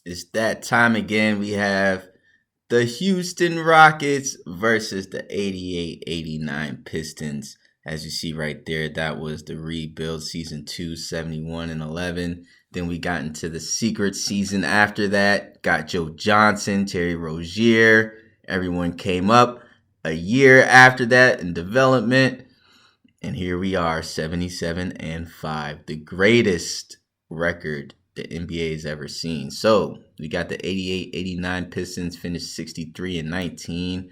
It's that time again. We have the Houston Rockets versus the 88-89 Pistons. As you see right there, that was the rebuild season 2, 71-11. Then we got into the secret season after that. Got Joe Johnson, Terry Rozier. Everyone came up a year after that in development. And here we are, 77-5, the greatest record the NBA has ever seen. So we got the 88-89 Pistons finished 63-19.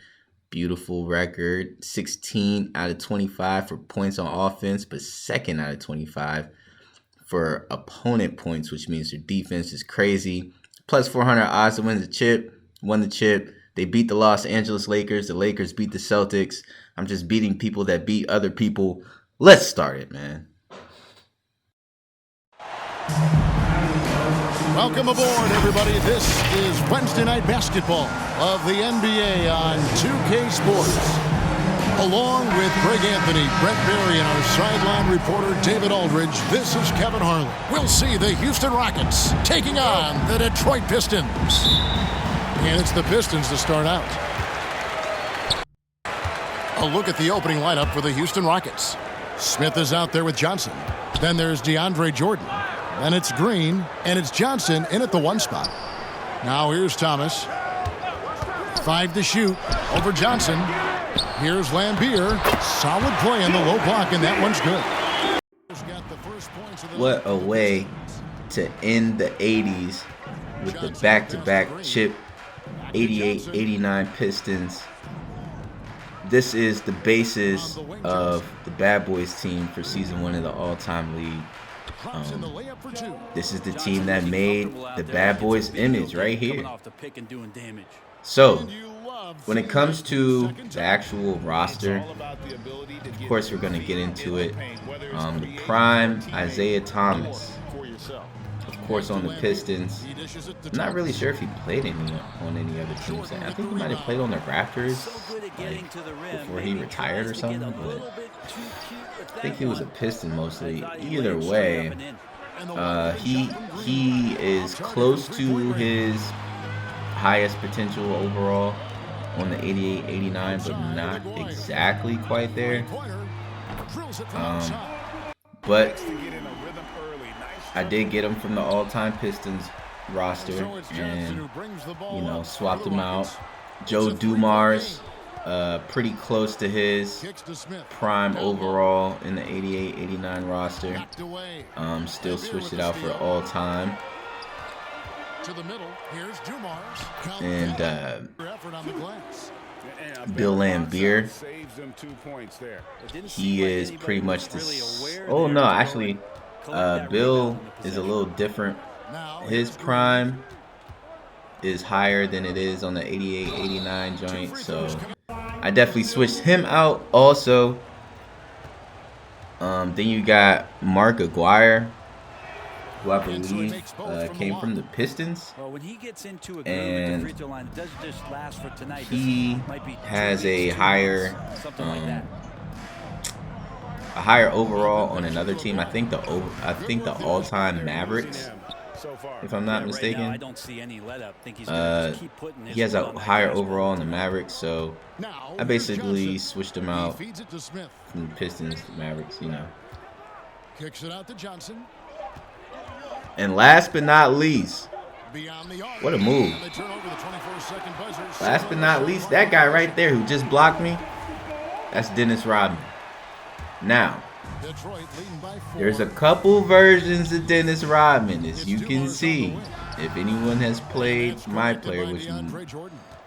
Beautiful record. 16 out of 25 for points on offense, but second out of 25 for opponent points, which means their defense is crazy. Plus 400 odds to win the chip. Won the chip. They beat the Los Angeles Lakers. The Lakers beat the Celtics. I'm just beating people that beat other people. Let's start it, man. Welcome aboard, everybody. This is Wednesday Night Basketball of the NBA on 2K Sports. Along with Greg Anthony, Brett Berry, and our sideline reporter David Aldridge, this is Kevin Harlan. We'll see the Houston Rockets taking on the Detroit Pistons. And it's the Pistons to start out. A look at the opening lineup for the Houston Rockets. Smith is out there with Johnson. Then there's DeAndre Jordan. Then it's Green, and it's Johnson in at the 1 spot. Now here's Thomas. 5 to shoot over Johnson. Here's Lambier. Solid play on the low block, and that one's good. What a way to end the 80s with the back-to-back chip 88-89 Pistons. This is the basis of the Bad Boys team for season 1 of the all-time league. This is the team that made the Bad Boys image right here. So, when it comes to the actual roster, of course we're going to get into it. The prime Isaiah Thomas, of course, on the Pistons. I'm not really sure if he played on any other teams. I think he might have played on the Raptors before he retired or something, but I think he was a Piston mostly. Either way, he is close to his highest potential overall on the 88-89, but not exactly quite there. But I did get him from the all-time Pistons roster and, swapped him out. Joe Dumars, pretty close to his prime overall in the 88-89 roster. Still switched it out for all-time. And Bill Lambier, he is pretty much the... Oh, no, actually... Bill is a little different. His prime is higher than it is on the 88-89 joint, so I definitely switched him out also. Then you got Mark Aguirre, who I believe came from the Pistons, and he has a higher overall on another team. I think the all-time Mavericks, if I'm not mistaken. He has a higher overall in the Mavericks, so I basically switched him out from the Pistons to Mavericks, Kicks it out to Johnson. And last but not least, what a move. Last but not least, that guy right there who just blocked me, that's Dennis Rodman. Now, there's a couple versions of Dennis Rodman, as you can see. If anyone has played my player, which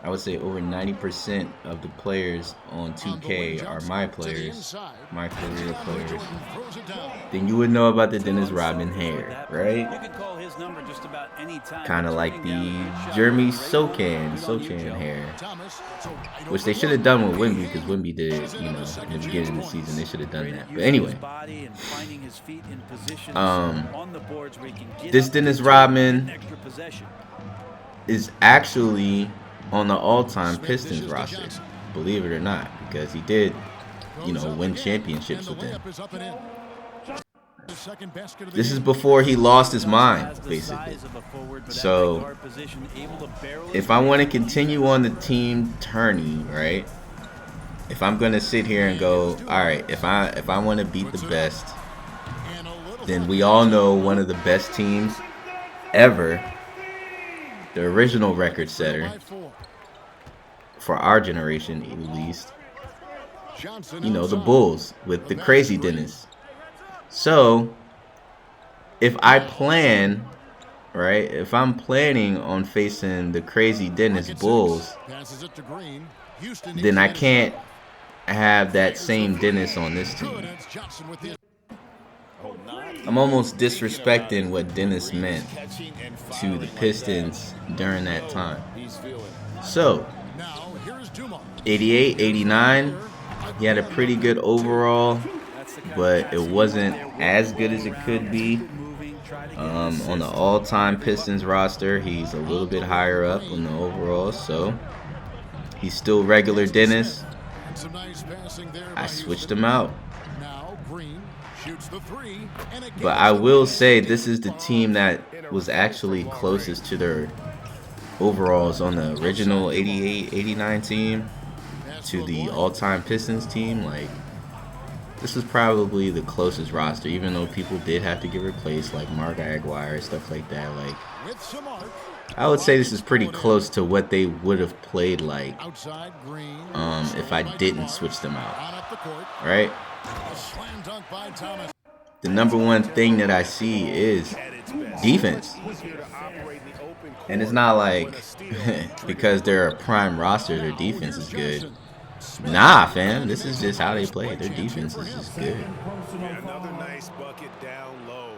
I would say over 90% of the players on 2K are my players, my career players, then you would know about the Dennis Rodman hair, right? Kind of like the Jeremy Socan hair, which they should have done with Wemby, because Wemby did it, in the beginning of the season. They should have done that. But anyway, this Dennis Rodman is actually on the all-time Pistons roster, believe it or not, because he did, win championships with them. This is before he lost his mind, basically. So if I want to continue on the team Tourney, right? If I'm gonna sit here and go, all right, if I want to beat the best, then we all know one of the best teams ever, the original record setter for our generation at least, you know, the Bulls with the crazy Dennis. So if I plan, right, if I'm planning on facing the crazy Dennis Bulls, then I can't have that same Dennis on this team. I'm almost disrespecting what Dennis meant to the Pistons during that time. So 88, 89, he had a pretty good overall, but it wasn't as good as it could be. On the all-time Pistons roster, he's a little bit higher up on the overall, so he's still regular Dennis. I switched him out. But I will say this is the team that was actually closest to their overalls on the original 88-89 team to the all-time Pistons team. Like, this is probably the closest roster, even though people did have to get replaced, like Mark Aguirre, stuff like that. Like, I would say this is pretty close to what they would have played like if I didn't switch them out, right? The number one thing that I see is defense. And it's not like because they're a prime roster, their defense is good. Nah, fam, this is just how they play. Their defense is just good. Another nice bucket down low.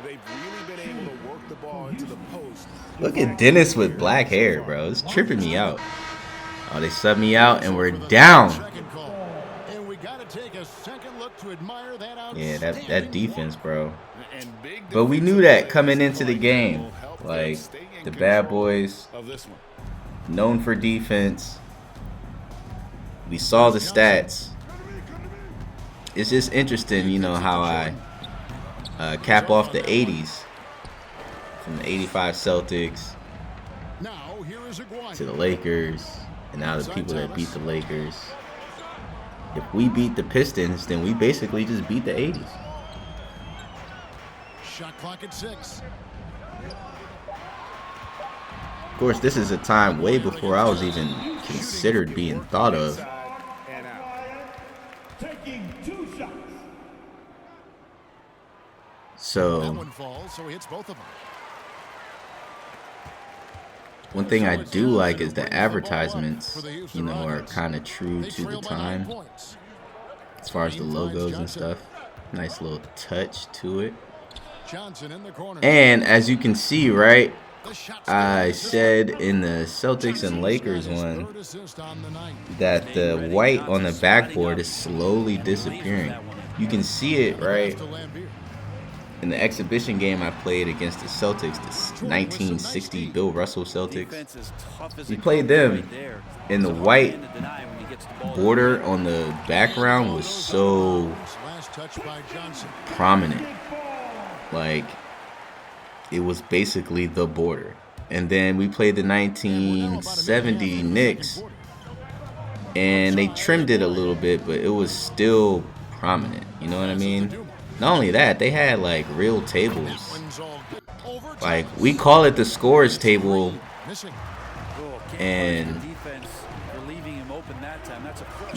They've really been able to work the ball into the post. Look at Dennis with black hair, bro. It's tripping me out. Oh, they subbed me out and we're down. Yeah, that defense, bro. But we knew that coming into the game. Like, the bad boys, known for defense. We saw the stats. It's just interesting, you know, how I cap off the 80s. From the 85 Celtics to the Lakers. And now the people that beat the Lakers. If we beat the Pistons, then we basically just beat the 80s. Shot clock at 6. Of course, this is a time way before I was even considered being thought of. So one thing I do like is the advertisements, you know, are kind of true to the time as far as the logos and stuff. Nice little touch to it. And as you can see, right, I said in the Celtics and Lakers one that the white on the backboard is slowly disappearing. You can see it, right? In the exhibition game I played against the Celtics, the 1960 Bill Russell Celtics, we played them, and the white border on the background was so prominent. Like, it was basically the border. And then we played the 1970 Knicks, and they trimmed it a little bit, but it was still prominent. You know what I mean? Not only that, they had like real tables. Like, we call it the scores table, and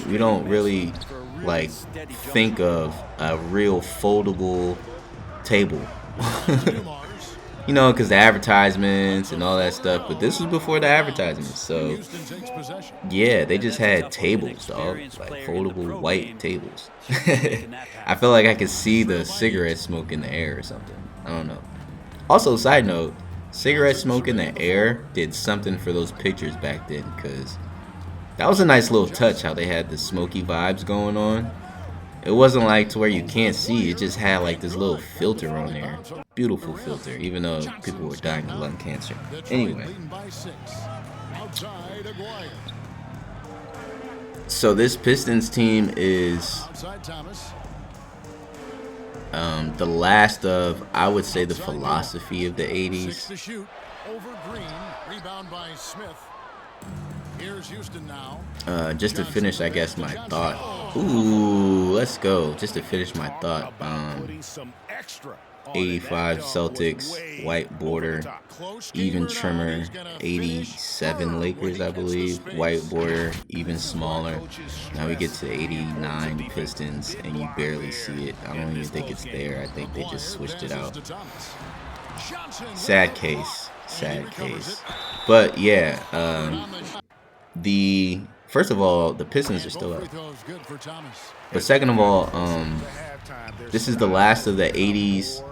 we don't really like think of a real foldable table. You know, because the advertisements and all that stuff. But this was before the advertisements, so yeah, they just had tables, dog, like foldable white tables. I feel like I could see the cigarette smoke in the air or something. I don't know. Also, side note, cigarette smoke in the air did something for those pictures back then, because that was a nice little touch how they had the smoky vibes going on. It wasn't like to where you can't see. It just had like this little filter on there. Beautiful filter, even though people were dying of lung cancer. Anyway. So this Pistons team is The last of, I would say, the philosophy of the 80s. To shoot over Green, rebound by Smith. Here's Houston now. Just to finish, I guess, my thought. Ooh, let's go. Just to finish my thought. 85 Celtics, white border, even trimmer. 87 Lakers, I believe, white border, even smaller. Now we get to 89 Pistons, and you barely see it. I don't even think it's there. I think they just switched it out. Sad case. Sad case. But yeah, first of all, the Pistons are still up. But second of all, this is the last of the 80s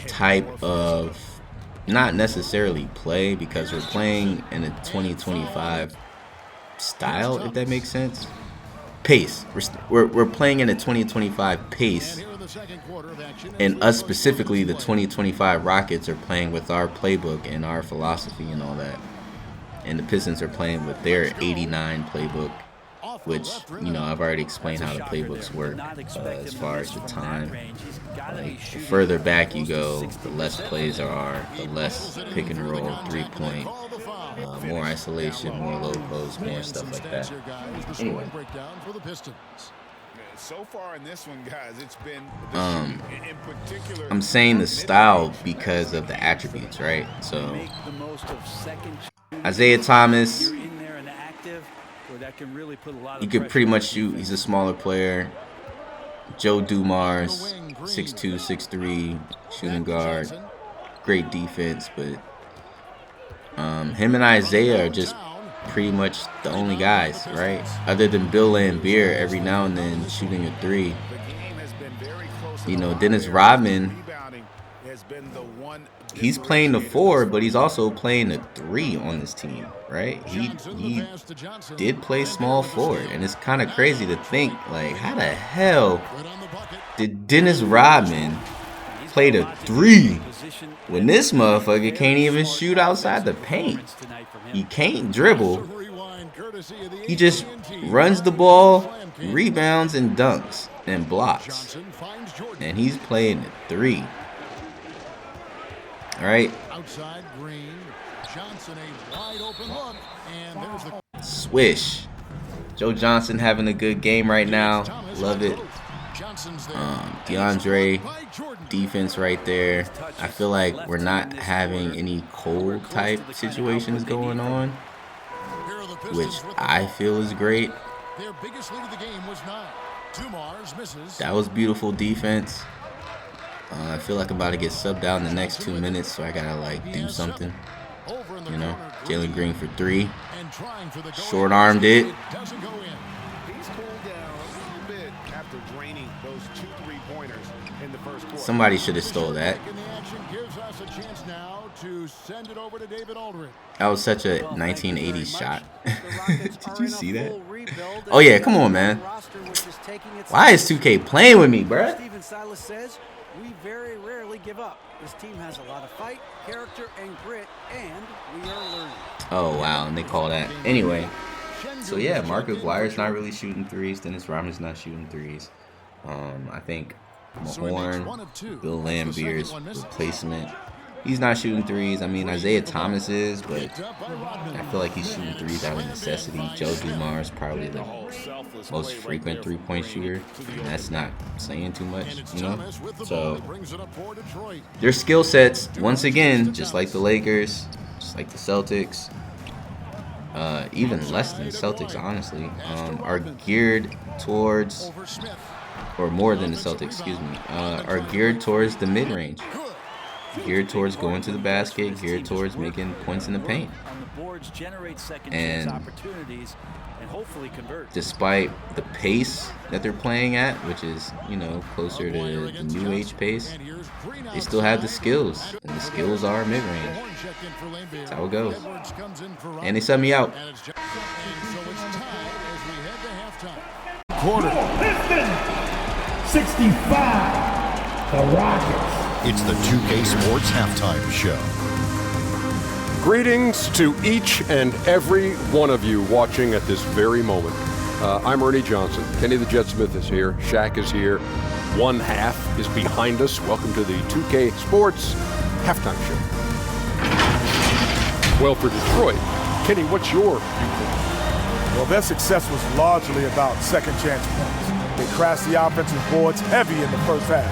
type of, not necessarily play, because we're playing in a 2025 style, if that makes sense. Pace. We're playing in a 2025 pace, and us specifically, the 2025 Rockets are playing with our playbook and our philosophy and all that, and the Pistons are playing with their 89 playbook, which, you know, I've already explained how the playbooks work as far as the time. Like, the further back you go, the less plays there are, the less pick and roll, 3-point, more isolation, more low post, more stuff like that. Anyway. So far in this one, guys, it's been in particular. I'm saying the style because of the attributes, right? So Isaiah Thomas, you could pretty much shoot. He's a smaller player. Joe Dumars, 6'2", 6'3", shooting guard. Great defense, but him and Isaiah are just pretty much the only guys, right? Other than Bill Laimbeer every now and then shooting a 3. You know, Dennis Rodman, he's playing the 4, but he's also playing the 3 on this team, right? He did play small forward, and it's kind of crazy to think, like, how the hell did Dennis Rodman play the 3 when this motherfucker can't even shoot outside the paint? He can't dribble. He just runs the ball, rebounds, and dunks, and blocks. And he's playing the 3. All right. Swish. Joe Johnson having a good game right now. Love it. DeAndre, defense right there. I feel like we're not having any cold type situations going on, which I feel is great. That was beautiful defense. I feel like I'm about to get subbed out in the next 2 minutes, so I gotta like do something. You know, Jalen Green for 3. Short-armed it. Somebody should have stole that. That was such a 1980s shot. Did you see that? Oh yeah, come on, man. Why is 2K playing with me, bruh? Steven Silas says, we very rarely give up. This team has a lot of fight, character, and grit, and we are learning. Oh wow, and they call that. Anyway, so yeah, Mark Aguirre's not really shooting 3s. Dennis Rodman's not shooting 3s. I think Mahorn, Bill Laimbeer's replacement, he's not shooting 3s. I mean, Isaiah Thomas is, but I feel like he's shooting 3s out of necessity. Joe Dumars is probably the most frequent 3-point shooter, and that's not saying too much, you know? So their skill sets, once again, just like the Lakers, just like the Celtics, even less than the Celtics, honestly, are geared towards, or more than the Celtics, excuse me, are geared towards the mid-range. Geared towards going to the basket, geared towards making points in the paint. And despite the pace that they're playing at, which is, you know, closer to the new age pace, they still have the skills, and the skills are mid-range. That's how it goes. And they sub me out. Quarter. Pistons 65. The Rockets. It's the 2K Sports Halftime Show. Greetings to each and every one of you watching at this very moment. I'm Ernie Johnson. Kenny the Jet Smith is here. Shaq is here. one half is behind us. Welcome to the 2K Sports Halftime Show. Well, for Detroit, Kenny, what's your viewpoint? Well, their success was largely about second chance points. They crashed the offensive boards heavy in the first half.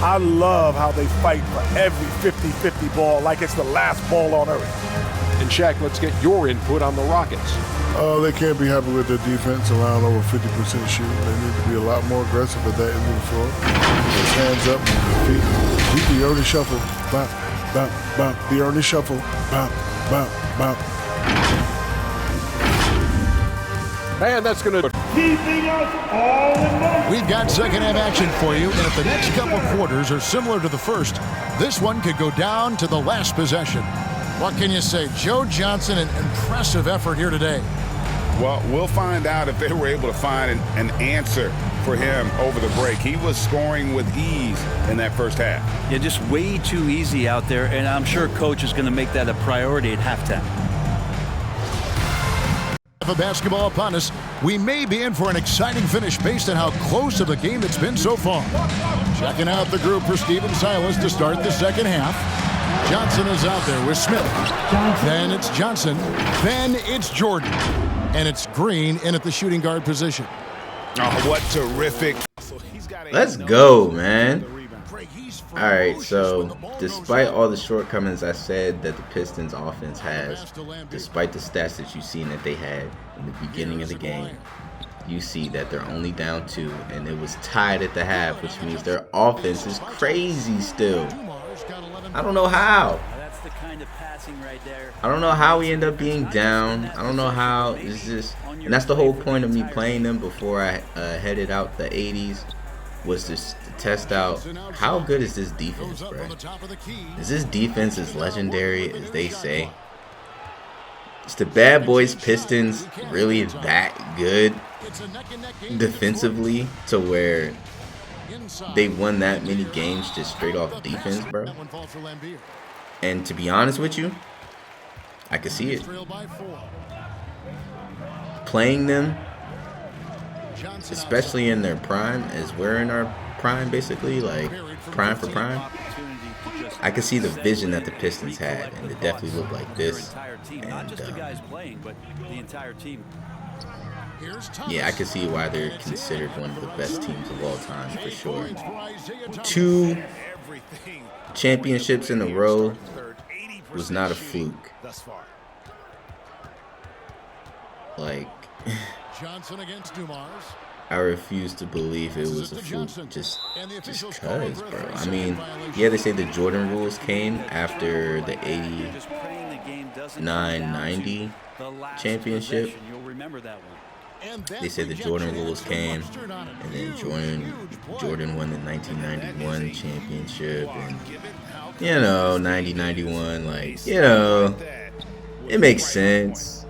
I love how they fight for every 50-50 ball like it's the last ball on earth. And Shaq, let's get your input on the Rockets. They can't be happy with their defense, allowing over 50% shooting. They need to be a lot more aggressive at that end of the floor. With hands up, feet. Keep the early shuffle. Bop, bop, bop. The early shuffle. Bop, bop, bop. Man, that's going to... Keeping us all in motion. We've got second half action for you, and if the next couple quarters are similar to the first, this one could go down to the last possession. What can you say? Joe Johnson, an impressive effort here today. Well, we'll find out if they were able to find an answer for him over the break. He was scoring with ease in that first half. Yeah, just way too easy out there, and I'm sure coach is going to make that a priority at halftime. Of basketball upon us, we may be in for an exciting finish based on how close of a game it's been so far. Checking out the group for Stephen Silas to start the second half. Johnson is out there with Smith. Then it's Johnson. Then it's Jordan. And it's Green in at the shooting guard position. Oh, what terrific. Let's go, man. All right, so despite all the shortcomings I said that the Pistons offense has, despite the stats that you've seen that they had in the beginning of the game, you see that they're only down 2, and it was tied at the half, which means their offense is crazy still. I don't know how. That's the kind of passing right there. I don't know how we end up being down. I don't know how. It's just, and that's the whole point of me playing them before I headed out the 80s, was just to test out how good is this defense, bro. Is this defense as legendary as they say? Is the bad boys Pistons really that good defensively to where they won that many games just straight off defense, bro? And to be honest with you, I can see it. Playing them, especially in their prime, as we're in our prime, basically, like prime for prime, I can see the vision that the Pistons had, and it definitely looked like this. And yeah, I can see why they're considered one of the best teams of all time, for sure. 2 championships in a row was not a fluke. Like, I refuse to believe it was a fluke just cause, bro. I mean, yeah, they say the Jordan rules came after the 89-90 championship. They said the Jordan rules came, and then Jordan won the 1991 championship, and, you know, 90-91, like, you know, it makes sense.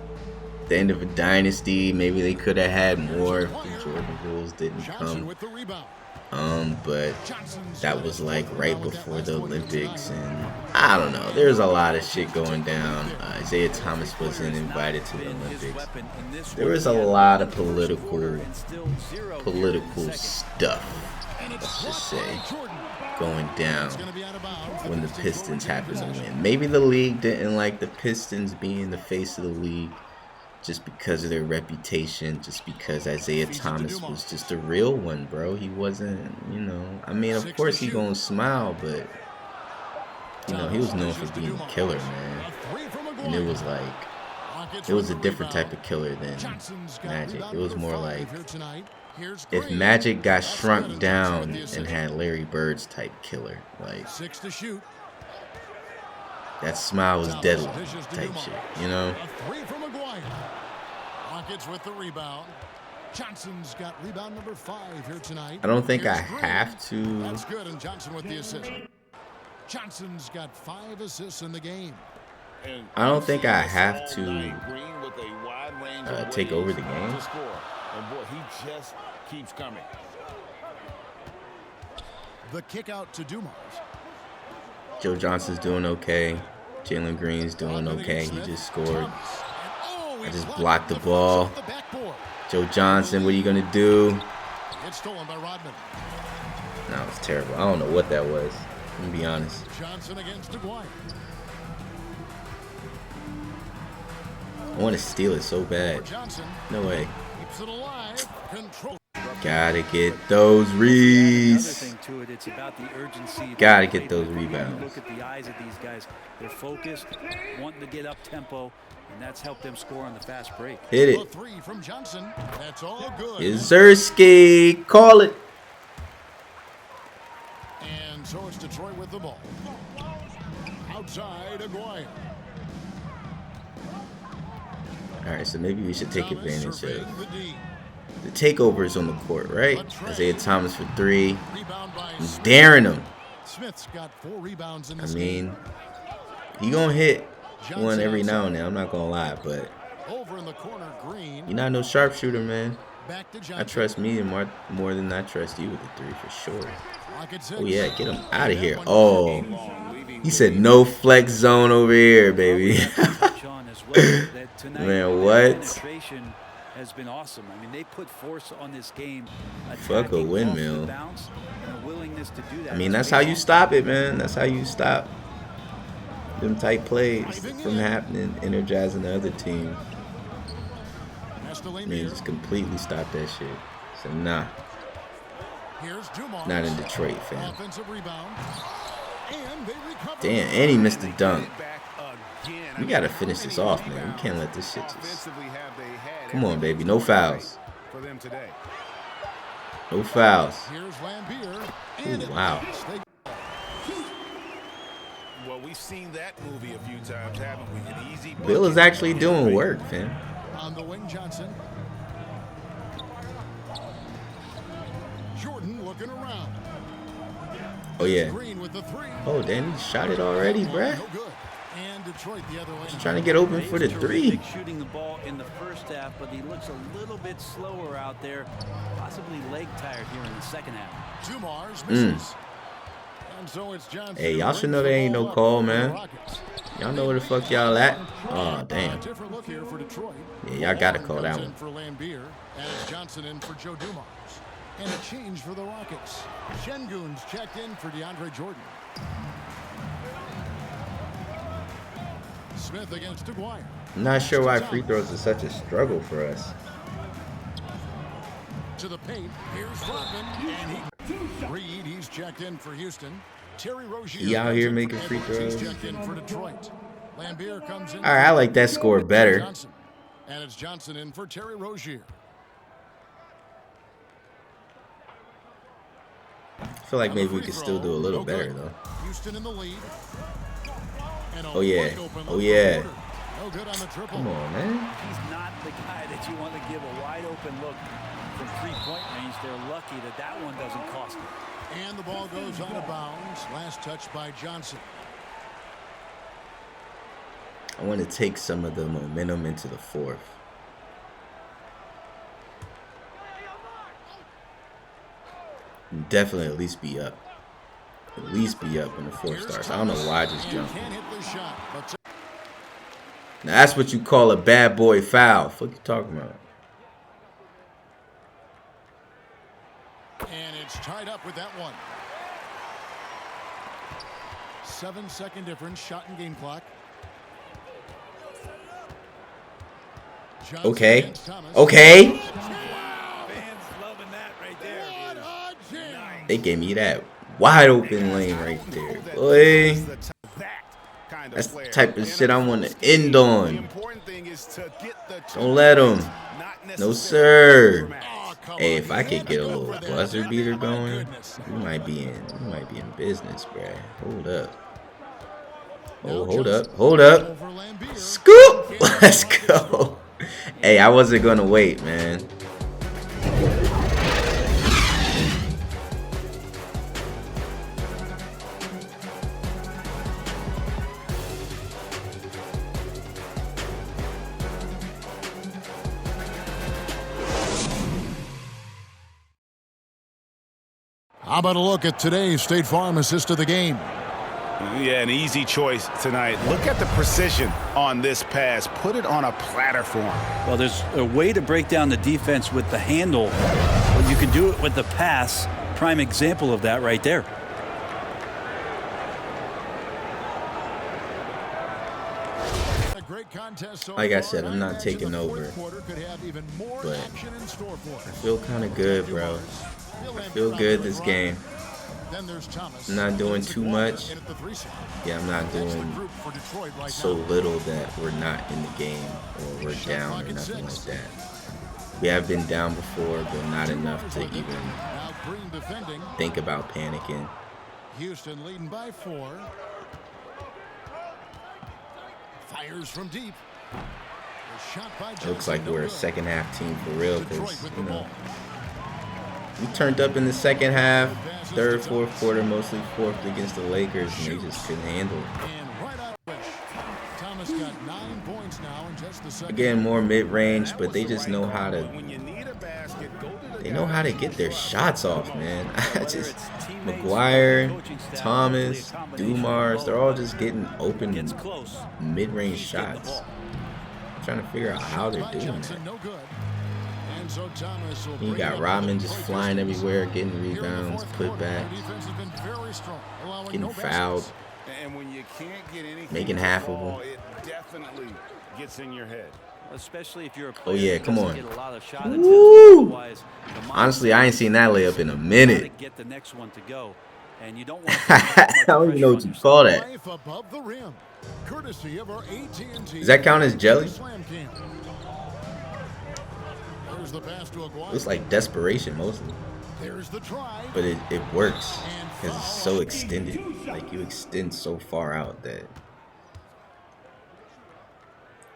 The end of a dynasty, maybe they could have had more if the Jordan rules didn't come. But that was like right before the Olympics, and I don't know. There's a lot of shit going down. Isaiah Thomas wasn't invited to the Olympics. There was a lot of political stuff, let's just say, going down when the Pistons happened to win. Maybe the league didn't like the Pistons being the face of the league, just because of their reputation, just because Isaiah Thomas was just a real one, bro. He wasn't, you know, I mean, of course he gonna smile, but, you know, he was known for being a killer, man. And it was like, it was a different type of killer than Magic. It was more like, if Magic got shrunk down and had Larry Bird's type killer, like, that smile was deadly type shit, you know? With the rebound. Johnson's got rebound number 5 here tonight. I don't think I have to. That's good, and Johnson with the assist. Johnson's got 5 assists in the game. I don't think I have to take over the game. And boy, he just keeps coming. The kick out to Dumars. Joe Johnson's doing okay. Jalen Green's doing okay. He just scored. I just blocked the ball. Joe Johnson, what are you going to do? It's stolen by Rodman. Nah, it was terrible. I don't know what that was. Let me be honest. Johnson against Aguirre. I want to steal it so bad. No way. Keeps it alive. Control. Gotta get those reads. Another thing to it, it's about the urgency. Gotta get those You rebounds. look at the eyes of these guys. They're focused, wanting to get up tempo, and that's helped them score on the fast break. Hit it. Three from Johnson. That's all good. Izerski. Call it. And so it's Detroit with the ball. Outside Aguirre. All right, so maybe we should take advantage of the takeovers on the court, right? Isaiah Thomas for 3. He's daring him. Smith's got 4 rebounds in I this mean, he gonna hit one every now and then. I'm not gonna lie, but over in the corner, Green. you're not no sharpshooter, man. Back to I trust me more than I trust you with the 3 for sure. Oh yeah, get him out of here. Oh, he said no flex zone over here, baby. Man, what? Has been awesome. I mean, they put force on this game. Fuck a windmill. Willingness to do that. I mean, that's how you stop it, man. That's how you stop them tight plays from happening, energizing the other team. I mean, just completely stop that shit. So, nah. Not in Detroit, fam. Damn, and he missed the dunk. We gotta finish this off, man. We can't let this shit just... Come on, baby. No fouls. No fouls. Ooh, wow. Well, we've seen that movie a few times, haven't we? An easy Bill is actually doing work, fam. On the wing, Johnson. Jordan looking around. Oh, yeah. Oh, damn, he shot it already, bruh. And Detroit the other way. Just trying to get open for the 3. Shooting the ball in the first half, but he looks a little bit slower out there, possibly leg tired here in the second half. Dumars misses. And so it's Johnson. Hey, y'all should know there ain't no call, man. Y'all know where the fuck y'all at? Oh, damn. Different look here for Detroit. Yeah, y'all gotta call that one. For Lambier, and Johnson in for Joe Dumars. And a change for the Rockets. Şengün's checked in for DeAndre Jordan. Smith against Aguirre. I'm not sure why free throws is such a struggle for us. To the paint. Here's Rodman. And Reed, he's checked in for Houston. Terry Rozier. He out here making free throws. He's checked in for Detroit. Lambier comes in. All right, I like that score better. Johnson. And it's Johnson in for Terry Rozier. I feel like maybe we could still do a little better, though. Houston in the lead. Oh, yeah. Oh, yeah. No good on the triple. Come on, man. He's not the guy that you want to give a wide open look from 3-point range. They're lucky that that one doesn't cost them. And the ball goes out of bounds. Last touch by Johnson. I want to take some of the momentum into the 4th. Definitely at least be up. At least be up when the 4th starts. I don't know why I just jumped. Now that's what you call a bad boy foul. What you talking about? And it's tied up with that one. 7-second difference. Shot and game clock. Johnson okay. Okay. They gave me that wide open lane right there. Boy. That's the type of shit I want to end on. Don't let them. No, sir. Hey, if I could get a little buzzer beater going, we might be in business, bruh. Hold up. Oh, hold up. Hold up. Scoop. Let's go. Hey, I wasn't gonna wait, man. How about a look at today's State Farm assist of the game? Yeah, an easy choice tonight. Look at the precision on this pass. Put it on a platter for him. Well, there's a way to break down the defense with the handle, but you can do it with the pass prime example of that right there. Like I said, I'm not taking over, but I feel kind of good, bro. I feel good this game. I'm not doing too much. Yeah, I'm not doing so little that we're not in the game or we're down or nothing like that. We have been down before, but not enough to even think about panicking. Houston leading by 4. Fires from deep. Looks like we're a second half team for real, because, you know, we turned up in the second half, third, fourth quarter, mostly fourth against the Lakers, and they just couldn't handle it. Again, more mid-range, but they just know how to. They know how to get their shots off, man. McGuire, Thomas, Dumars, they're all just getting open mid-range shots. I'm trying to figure out how they're doing that. You got Rodman just flying everywhere, getting rebounds, putbacks, getting fouled, making half of them. It definitely gets in your head. Especially if you're a player. Oh yeah, come on. Woo! Honestly, I ain't seen that layup in a minute. Get the next one to go. And you don't I don't even know what you call that. Does that count as jelly? Looks like desperation mostly. But it works because it's so extended. Like, you extend so far out that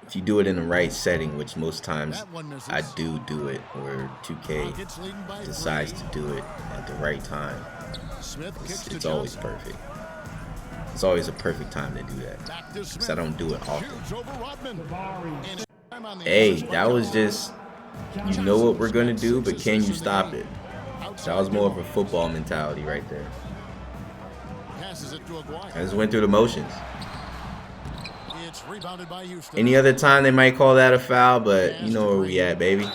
if you do it in the right setting, which most times I do it, where 2K decides to do it at the right time, it's always perfect. It's always a perfect time to do that, because I don't do it often. Hey, that was just, you know what we're going to do, but can you stop it? That was more of a football mentality right there. I just went through the motions. Any other time they might call that a foul, but you know where we at, baby.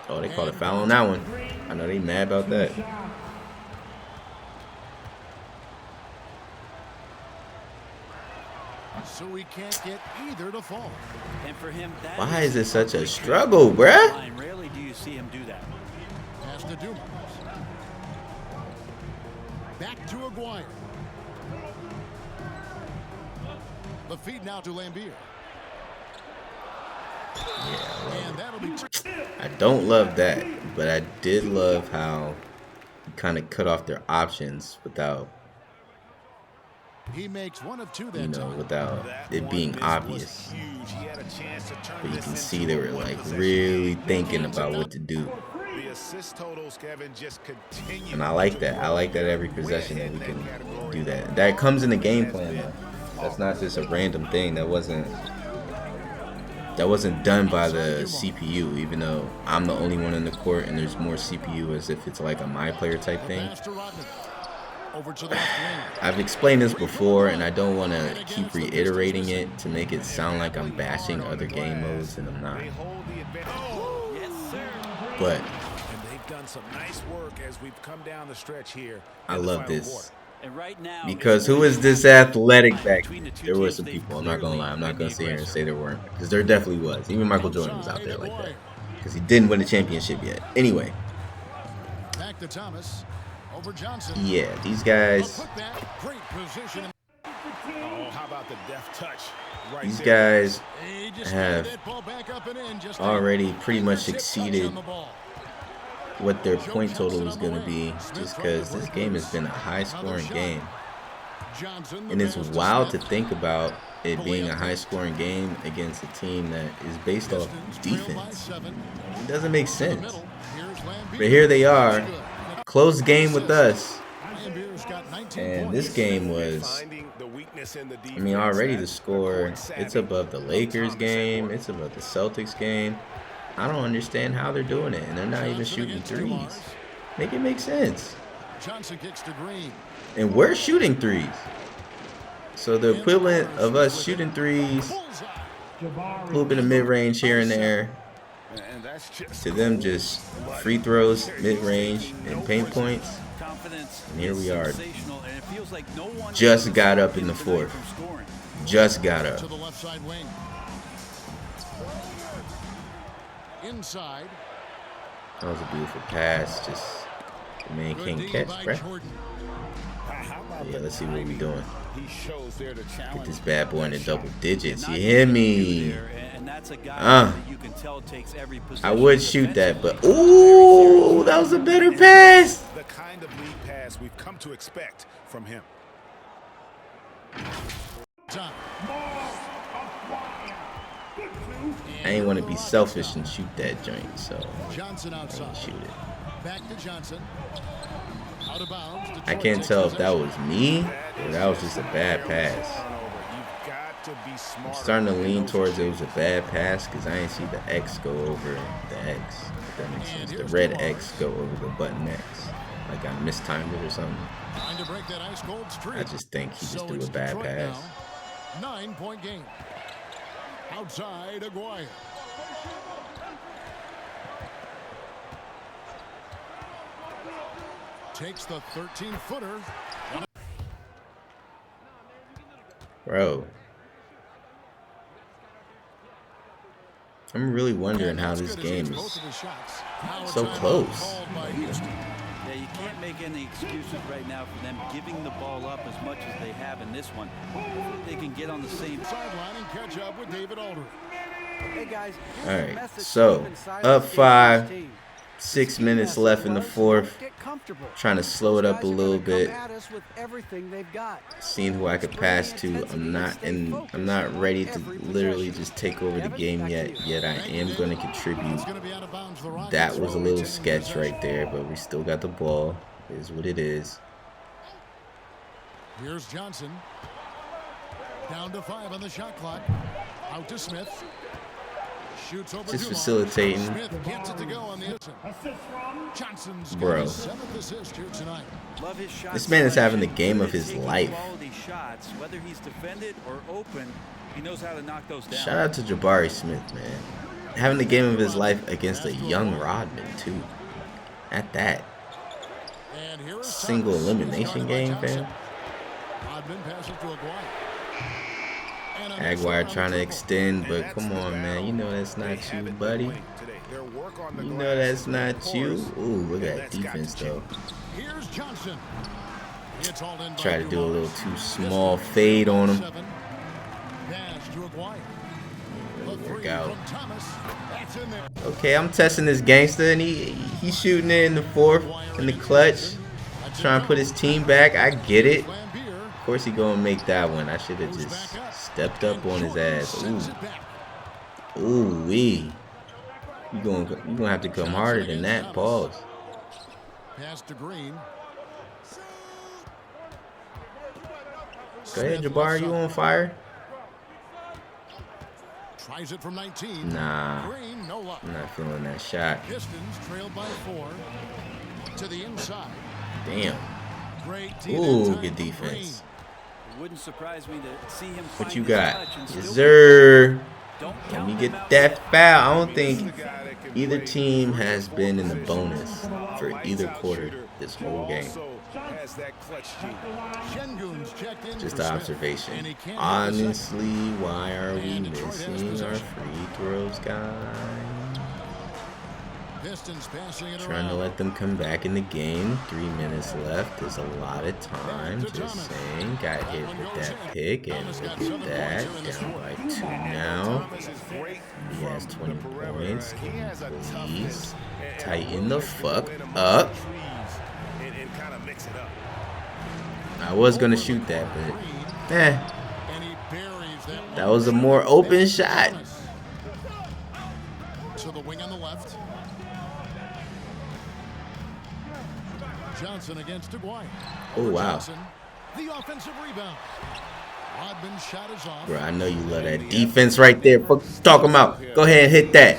Oh, they called a foul on that one. I know they mad about that. So we can't get either to fall. And for him, why is it such a struggle, bruh? Rarely do you see him do that. Pass to Dumars. Back to Aguirre. The feed now to Lambier. Yeah, I don't love that, but I did love how he kind of cut off their options without, he makes one of two, you know, without it being obvious. But you can see they were like really thinking about what to do. And I like that. I like that every possession that we can do that. That comes in the game plan though. That's not just a random thing. That wasn't done by the CPU, even though I'm the only one in the court and there's more CPU, as if it's like a my player type thing. I've explained this before, and I don't want to keep reiterating it to make it sound like I'm bashing other game modes, and I'm not. But I love this. Because who is this athletic back then? There were some people, I'm not going to lie. I'm not going to sit here and say there weren't. Because there definitely was. Even Michael Jordan was out there like that. Because he didn't win a championship yet. Anyway. Yeah, these guys. These guys have already pretty much exceeded what their point total is going to be, just because this game has been a high-scoring game. And it's wild to think about it being a high-scoring game against a team that is based off defense. It doesn't make sense. But here they are, close game with us. And this game was, I mean, already the score, it's above the Lakers game, it's above the Celtics game. I don't understand how they're doing it, and they're not even shooting threes. Make it make sense. And we're shooting threes. So the equivalent of us shooting threes, a little bit of mid-range here and there, to them just free throws, mid-range, and paint points. confidence And here is we are. sensational, and it feels like no one Just got up in the fourth. Just got up. To the left side wing. Inside. That was a beautiful pass. Just the man can't catch, bruh. Yeah, let's see what we doing. Get this bad boy in the double digits. You hear me? I would shoot that, but ooh, that was a better pass. The kind of lead pass we've come to expect from him. I ain't want to be selfish and shoot that joint, so Johnson outside. shoot it. Back to Johnson. Out of bounds. I can't tell if that was me or that was just a bad pass. I'm starting to lean towards it was a bad pass because I ain't see the X go over the X. If that makes sense. The red X go over the button X. Like I mistimed it or something. I just think he just threw a bad pass. 9-point game. Outside Aguirre. Takes the 13-footer. Bro. I'm really wondering how this game is so close. Yeah, you can't make any excuses right now for them giving the ball up as much as they have in this one. They can get on the same sideline and catch up with David Aldridge. Hey guys, all right, so up 5, 6 minutes left in the fourth. Trying to slow it up a little bit. Seeing who I could pass to. I'm not ready to literally just take over the game yet. Yet I am going to contribute. That was a little sketch right there, but we still got the ball. It is what it is. Here's Johnson. Down to 5 on the shot clock. Out to Smith. Shoots over just facilitating. Bro. This man is having the game of his life. Shout out to Jabari Smith, man. Having the game of his life against a young Rodman, too. At that. Single elimination game, fam. Aguirre trying to extend, but come on, man. You know that's not you, buddy. You know that's not you. Ooh, look at that defense, though. Try to do a little too small fade on him. Work out. Okay, I'm testing this gangster, and he's shooting it in the fourth, in the clutch. Trying to put his team back. I get it. Of course he gonna make that one. I should have just stepped up on his ass. Ooh. Ooh wee. You gonna have to come harder than that. Pause. Pass to Green. Go ahead, Jabari. You on fire? Tries it from 19. Nah. Green, no luck. I'm not feeling that shot. Pistons trailed by 4. To the inside. Damn. Ooh, good defense. Wouldn't surprise me to see him. What you got? Yes, sir. Let me get that foul. I don't think either team has been in the bonus for either quarter this whole game. Just an observation. Honestly, why are we missing our free throws, guys? Trying to let them come back in the game. 3 minutes left. There's a lot of time. Just saying. Got hit with that pick. And look at that. Down by 2 now. He has 20 points. Can you please tighten the fuck up? I was going to shoot that, but that was a more open shot. To the wing on the left. Johnson against Aguirre. Oh, wow. The offensive rebound. Rodman shot is off. Bro, I know you love that defense right there. Talk him out. Go ahead and hit that.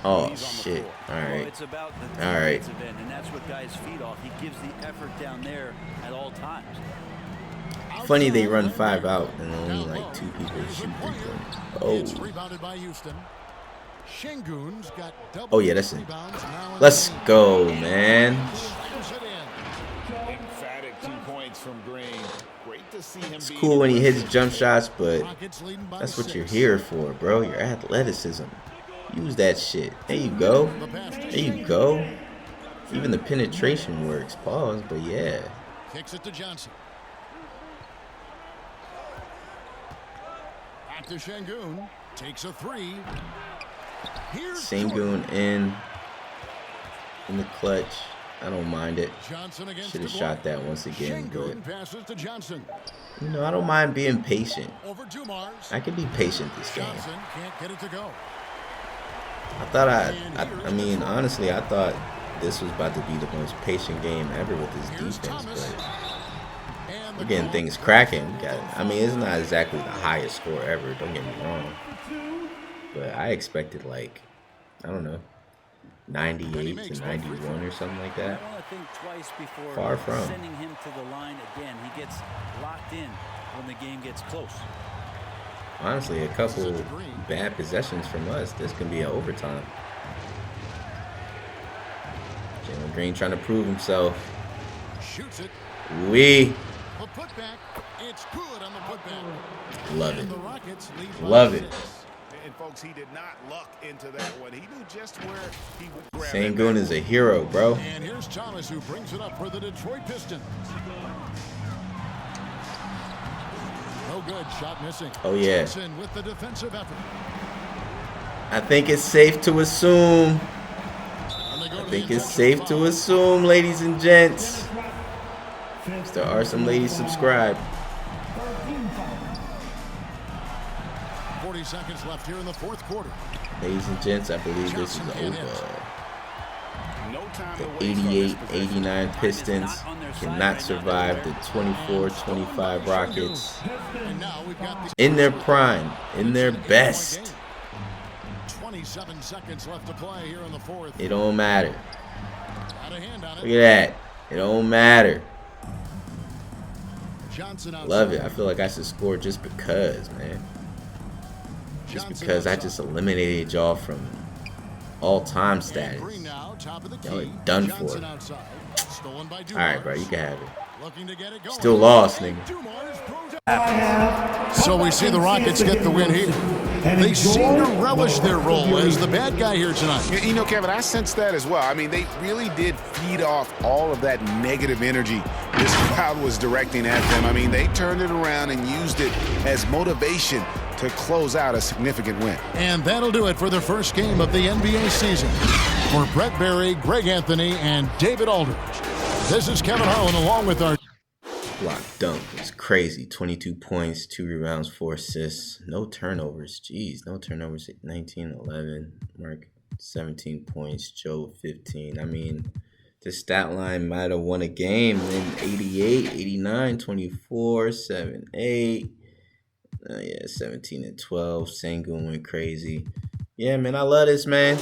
Oh, shit. All right. All right. And that's what guys feed off. He gives the effort down there at all times. Funny they run 5 out and only like 2 people shoot 3 points. Oh. Rebounded by Houston. Şengün's got double. Oh, yeah, that's it. Let's go, man. from Green. Great to see him. It's cool when he hits jump shots, but that's what you're here for, bro. Your athleticism. Use that shit. There you go. There you go. Even the penetration works. Pause, but yeah. Kicks it to Johnson. Back to Şengün. Takes a three. Şengün in the clutch. I don't mind it. Should have shot that once again, but you know, I don't mind being patient. I can be patient this game. I mean, honestly, I thought this was about to be the most patient game ever with this defense, but we're getting things cracking. I mean, it's not exactly the highest score ever, don't get me wrong, but I expected, like, I don't know, 98 to 91 or something like that. Far from. Sending him to the line again. He gets locked in when the game gets close. Honestly, a couple bad possessions from us. This can be an overtime. Jalen Green trying to prove himself. Shoots it. It's good on the putback. Love it. Love it. And folks, he did not luck into that one. He knew just where he would grab it. Şengün is a hero, bro. And here's Thomas, who brings it up for the Detroit Pistons. No good. Shot missing. Oh, yeah. Johnson with the defensive effort. I think it's safe to assume. Ladies and gents. If there are some ladies subscribed. 40 seconds left here in the fourth quarter. Ladies and gents, I believe this is over. The 88-89 Pistons cannot survive the 24-25 Rockets in their prime, in their best. 27 seconds left to play here in the fourth. It don't matter. Look at that. It don't matter. Love it. I feel like I should score just because, man. Just because I just eliminated y'all from all-time status. Y'all are done for. Alright, bro. You can have it. Still lost, nigga. So we see the Rockets get the win here. They seem to relish their role as the bad guy here tonight. You know, Kevin, I sense that as well. I mean, they really did feed off all of that negative energy this crowd was directing at them. I mean, they turned it around and used it as motivation to close out a significant win. And that'll do it for the first game of the NBA season. For Brett Berry, Greg Anthony, and David Aldridge, this is Kevin Harlan along with our block dunk was crazy. 22 points, 2 rebounds, 4 assists. No turnovers. Jeez, no turnovers. 19-11. Mark 17 points. Joe 15. I mean, the stat line might have won a game in 88, 89, 24, 7, 8. Yeah, 17 and 12. Şengün went crazy. Yeah, man, I love this, man.